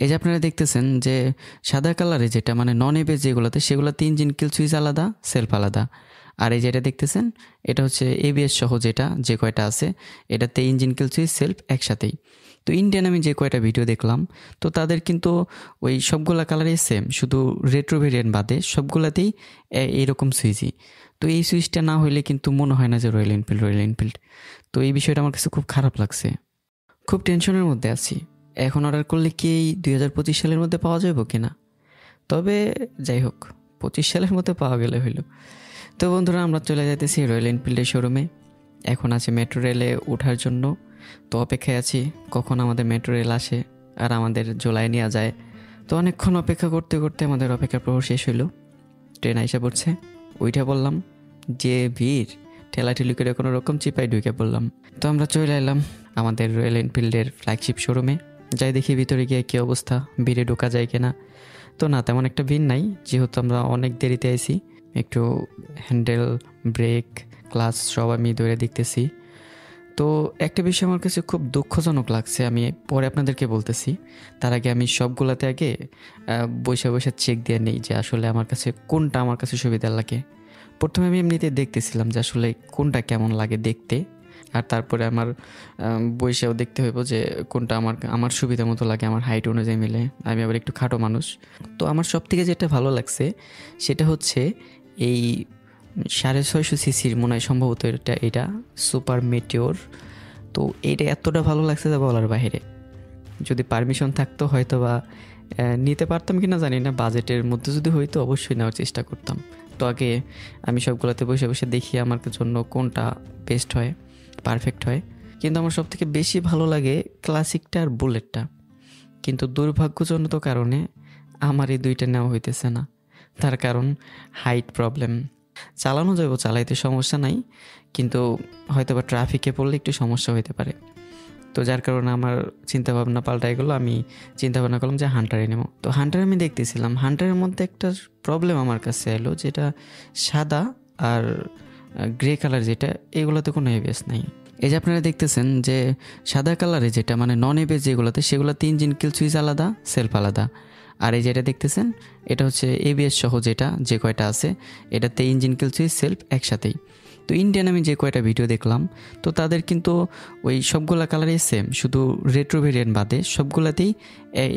এই যে আপনারা দেখতেছেন যে সাদা কালারে যেটা মানে নন এবিএস যেগুলোতে সেগুলোতে ইঞ্জিন কিল সুইচ আলাদা, সেলফ আলাদা। আর এই যেটা দেখতেছেন এটা হচ্ছে এবিএস সহ যেটা যে কয়টা আছে এটাতে ইঞ্জিন কিল সুইচ সেলফ একসাথেই। তো ইন্ডিয়ান আমি যে কয়টা ভিডিও দেখলাম তো তাদের কিন্তু ওই সবগুলা কালারই সেম, শুধু রেট্রো ভেরিয়েন্ট বাদে সবগুলাতেই এইরকম সুইচই। তো এই সুইচটা না হইলে কিন্তু মনে হয় না যে রয়্যাল এনফিল্ড। তো এই বিষয়টা আমার কাছে খুব খারাপ লাগছে, খুব টেনশনের মধ্যে আছি। এখন অর্ডার করলে কি এই 2025 সালের মধ্যে পাওয়া যাবে কিনা? তবে যাই হোক, 25 সালের মধ্যে পাওয়া গেলে হইল। তো বন্ধুরা, আমরা চলে যাইতেছি রয়্যাল এনফিল্ডের শোরুমে। এখন আছে মেট্রো রেলে ওঠার জন্য। তো অপেক্ষায় আছি কখন আমাদের মেট্রো রেল আসে আর আমাদের জোলায় নিয়ে যায়। তো অনেকক্ষণ অপেক্ষা করতে করতে আমাদের অপেক্ষার প্রহর শেষ হইল। ট্রেন আইসা পড়ছে, ওইটা বললাম যে ভিড়, ঠেলাঠেলি করে কোনো রকম চিপাই ঢুকে পড়লাম। তো আমরা চলে এলাম আমাদের রয়্যাল এনফিল্ডের ফ্ল্যাগশিপ শোরুমে। যাই দেখি ভিতরে গিয়ে কী অবস্থা, ভিড়ে ঢোকা যায় কিনা। তো না, তেমন একটা ভিড় নাই, যেহেতু আমরা অনেক দেরিতে আইছি। একটু হ্যান্ডেল, ব্রেক, ক্লাচ সব আমি ধরে দেখতেছি। তো একটা বিষয় আমার কাছে খুব দুঃখজনক লাগছে, আমি পরে আপনাদেরকে বলতেছি। তার আগে আমি সবগুলাতে আগে বসে বসে চেক দিয়ে নেই যে আসলে আমার কাছে কোনটা আমার কাছে সুবিধা লাগে। প্রথমে আমি এমনিতে দেখতেছিলাম যে আসলে কোনটা কেমন লাগে দেখতে, আর তারপরে আমার বইসেও দেখতে হইব যে কোনটা আমার সুবিধা মতো লাগে, আমার হাইট অনুযায়ী মিলে। আমি আবার একটু খাটো মানুষ। তো আমার সব থেকে যেটা ভালো লাগছে সেটা হচ্ছে এই 650 সিসির মনে হয় সম্ভবত এটা সুপার মেটিওর। তো এইটা এতটা ভালো লাগছে যে বলার বাইরে। যদি পারমিশন থাকতো হয়তো বা নিতে পারতাম কিনা জানি না, বাজেটের মধ্যে যদি হইতো অবশ্যই নেওয়ার চেষ্টা করতাম। তো আগে আমি সবগুলোতে বসে বসে দেখি আমার জন্য কোনটা বেস্ট হয়, পারফেক্ট হয়। কিন্তু আমার সবথেকে বেশি ভালো লাগে ক্লাসিকটা আর বুলেটটা। কিন্তু দুর্ভাগ্যজনিত কারণে আমার এই দুইটা নেওয়া হইতেছে না। তার কারণ হাইট প্রবলেম। চালানো যাবো, চালাইতে সমস্যা নাই, কিন্তু হয়তো বা ট্রাফিকে পড়লে একটু সমস্যা হইতে পারে। তো যার কারণে আমার চিন্তাভাবনা পাল্টাই গেলো। আমি চিন্তাভাবনা করলাম যে হান্টারে নেব। তো হান্টার আমি দেখতেছিলাম, হান্টারের মধ্যে একটা প্রবলেম আমার কাছে এলো, যেটা সাদা আর গ্রে কালার যেটা, এগুলোতে কোনো এবিএস নাই। এই যে আপনারা দেখতেছেন যে সাদা কালারে যেটা মানে নন এবিএস যেগুলোতে সেগুলোতে ইঞ্জিন কিল সুইচ আলাদা, সেলফ আলাদা। আর এই যেটা দেখতেছেন এটা হচ্ছে এবিএস সহ যেটা যে কয়টা আছে এটাতে ইঞ্জিন কিল সুইচ সেলফ একসাথেই। তো ইন্ডিয়ান আমি যে কয়টা ভিডিও দেখলাম তো তাদের কিন্তু ওই সবগুলা কালারই সেম, শুধু রেট্রো ভেরিয়েন্ট বাদে সবগুলাতেই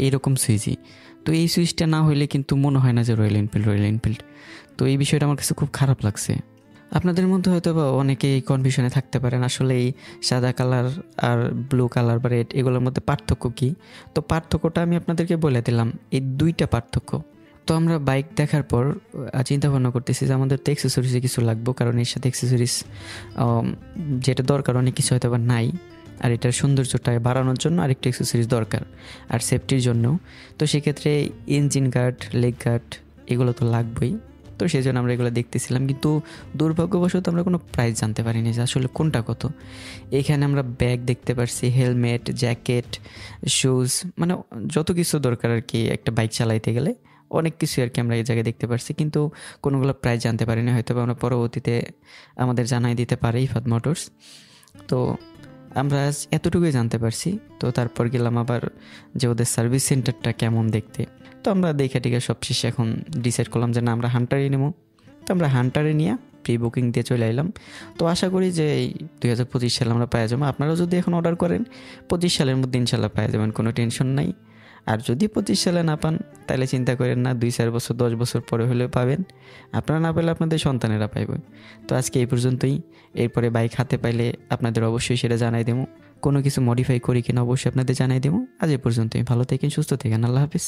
এরকম সুইচই। তো এই সুইচটা না হইলে কিন্তু মনে হয় না যে রয়্যাল এনফিল্ড। তো এই বিষয়টা আমার কাছে খুব খারাপ লাগছে। আপনাদের মধ্যে হয়তো বা অনেকেই কনফিউশনে থাকতে পারেন আসলে এই সাদা কালার আর ব্লু কালার বা রেড এগুলোর মধ্যে পার্থক্য কী। তো পার্থক্যটা আমি আপনাদেরকে বলে দিলাম, এই দুইটা পার্থক্য। তো আমরা বাইক দেখার পর চিন্তা ভাবনা করতেছি যে আমাদের তো অ্যাক্সেসরিজে কিছু লাগবে, কারণ এর সাথে অ্যাক্সেসরিজ যেটা দরকার অনেক কিছু হয়তো বা নাই। আর এটার সৌন্দর্যটা বাড়ানোর জন্য আরেকটু অ্যাক্সেসরিজ দরকার, আর সেফটির জন্যও। তো সেক্ষেত্রে ইঞ্জিন গার্ড, লেগ গার্ড এগুলো তো লাগবেই। তো সেই জন্য আমরা এগুলো দেখতেছিলাম, কিন্তু দুর্ভাগ্যবশত আমরা কোনো প্রাইস জানতে পারিনি যে আসলে কোনটা কত। এইখানে আমরা ব্যাগ দেখতে পারছি, হেলমেট, জ্যাকেট, শুজ, মানে যত কিছু দরকার আর কি একটা বাইক চালাইতে গেলে, অনেক কিছু আর কি আমরা এই জায়গায় দেখতে পারছি, কিন্তু কোনোগুলো প্রাইস জানতে পারিনি। হয়তো বা আমরা পরবর্তীতে আমাদের জানাই দিতে পারে ইফাদ মোটরস। তো আমরা এতটুকুই জানতে পারছি। তো তারপর গেলাম আবার যে ওদের সার্ভিস সেন্টারটা কেমন দেখতে। তো আমরা দেখে টিকে সব শেষে এখন ডিসাইড করলাম যে না, আমরা হান্টারই নেব। তো আমরা হান্টারে নিয়ে প্রি বুকিং দিয়ে চলে এলাম। তো আশা করি যে এই 2025 সালে আমরা পেয়ে যাবো। আপনারাও যদি এখন অর্ডার করেন 25 সালের মধ্যে ইনশাল্লাহ পেয়ে যাবেন, কোনো টেনশন নাই। আর যদি 25 সালে না পান তাহলে চিন্তা করেন না, 2-4 বছর 10 বছর পরে হলেও পাবেন। আপনারা না পেলে আপনাদের সন্তানেরা পাইবে। তো আজকে এই পর্যন্তই। এরপরে বাইক হাতে পাইলে আপনাদের অবশ্যই সেটা জানাই দেবো। কোনো কিছু মডিফাই করি কিনা অবশ্যই আপনাদের জানাই দেবো। আজ এই পর্যন্তই। ভালো থাকেন, সুস্থ থাকেন, আল্লাহ হাফিজ।